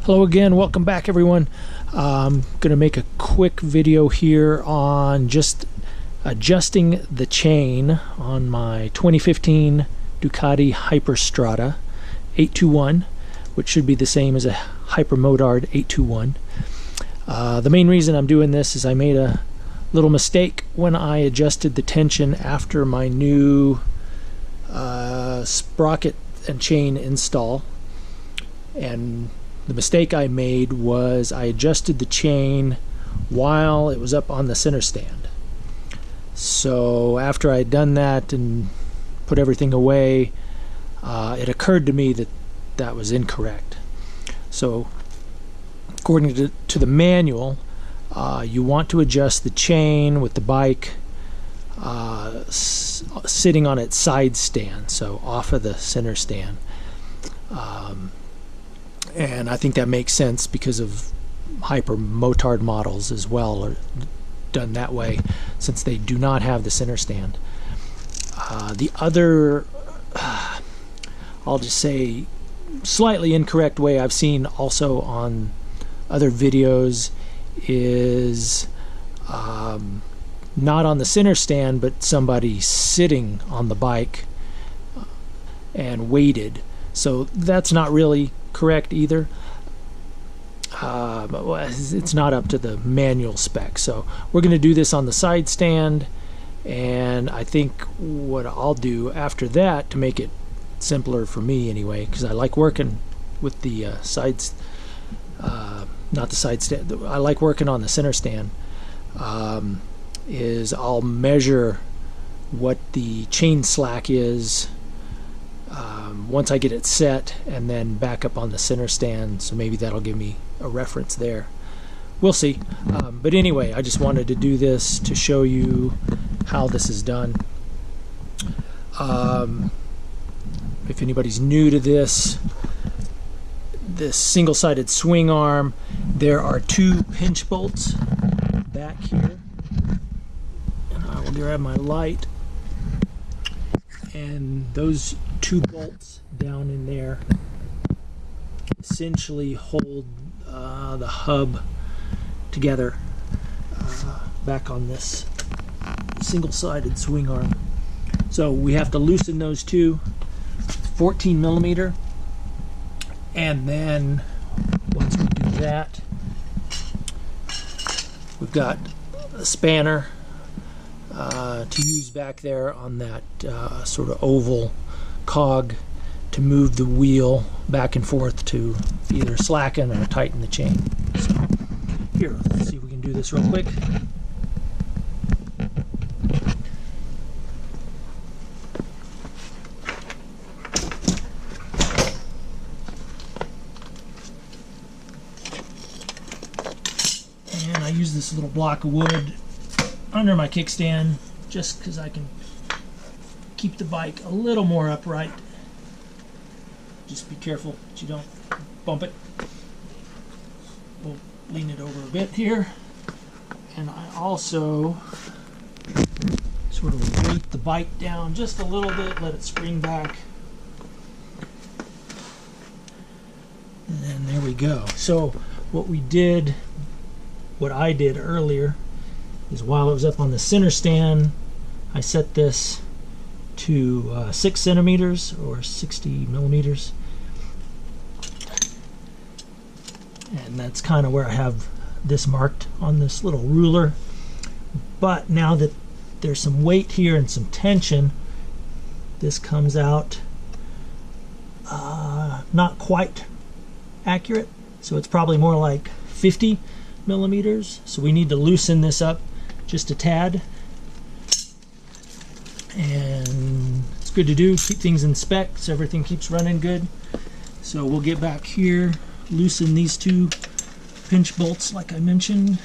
Hello again, welcome back everyone. I'm going to make a quick video here on just adjusting the chain on my 2015 Ducati Hyperstrada 821, which should be the same as a Hypermotard 821. The main reason I'm doing this is I made a little mistake when I adjusted the tension after my new sprocket and chain install, and the mistake I made was I adjusted the chain while it was up on the center stand. So after I'd done that and put everything away, it occurred to me that that was incorrect. So according to the manual, you want to adjust the chain with the bike sitting on its side stand, so off of the center stand. And I think that makes sense because of Hypermotard models as well are done that way, since they do not have the center stand. The other, I'll just say, slightly incorrect way I've seen also on other videos is not on the center stand, but somebody sitting on the bike and weighted. So that's not really correct either. But it's not up to the manual spec. So we're going to do this on the side stand, and I think what I'll do after that, to make it simpler for me anyway, because I like working with the sides, not the side stand, I like working on the center stand, is I'll measure what the chain slack is once I get it set, and then back up on the center stand, so maybe that'll give me a reference there. We'll see. But anyway, I just wanted to do this to show you how this is done. If anybody's new to this single-sided swing arm, there are two pinch bolts back here, and I will grab my light, and those two bolts down in there essentially hold the hub together back on this single-sided swing arm. So we have to loosen those two, 14 millimeter, and then once we do that, we've got a spanner to use back there on that sort of oval cog to move the wheel back and forth to either slacken or tighten the chain. So here, let's see if we can do this real quick. And I use this little block of wood under my kickstand just because I can keep the bike a little more upright. Just be careful that you don't bump it. We'll lean it over a bit here, and I also sort of weight the bike down just a little bit, let it spring back, and then there we go. So what I did earlier is, while it was up on the center stand, I set this to 6 centimeters or 60 millimeters, and that's kind of where I have this marked on this little ruler. But now that there's some weight here and some tension, this comes out not quite accurate, so it's probably more like 50 millimeters. So we need to loosen this up just a tad, and it's good to do, keep things in spec so everything keeps running good. So we'll get back here, loosen these two pinch bolts like I mentioned.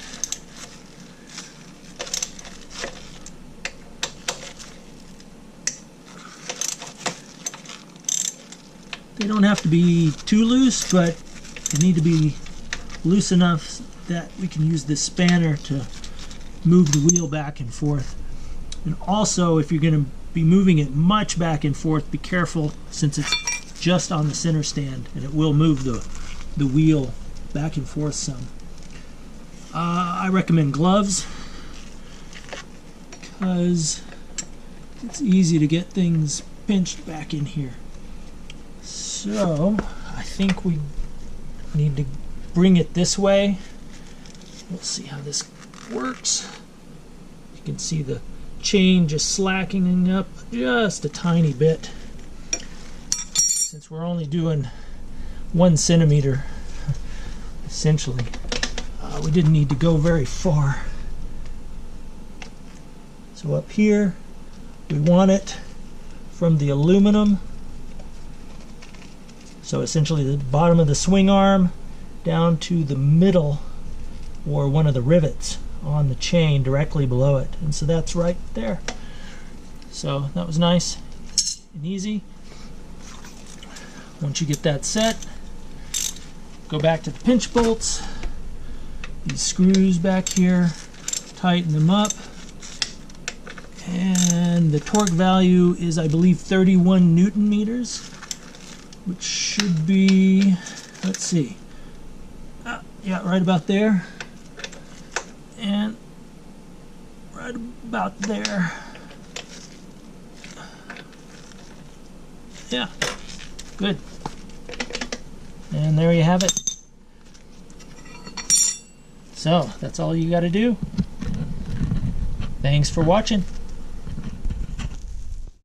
They don't have to be too loose, but they need to be loose enough that we can use this spanner to move the wheel back and forth. And also, if you're going to be moving it much back and forth, be careful, since it's just on the center stand, and it will move the wheel back and forth some. I recommend gloves because it's easy to get things pinched back in here. So I think we need to bring it this way. We'll see how this works. You can see the chain just slackening up just a tiny bit. Since we're only doing 1 centimeter, essentially, we didn't need to go very far. So up here, we want it from the aluminum. So essentially the bottom of the swing arm down to the middle or one of the rivets on the chain directly below it. And so that's right there. So that was nice and easy. Once you get that set, go back to the pinch bolts. These screws back here, tighten them up. And the torque value is, I believe, 31 Newton meters, which should be, let's see, yeah, right about there. And right about there. Yeah, good. And there you have it. So that's all you got to do. Thanks for watching.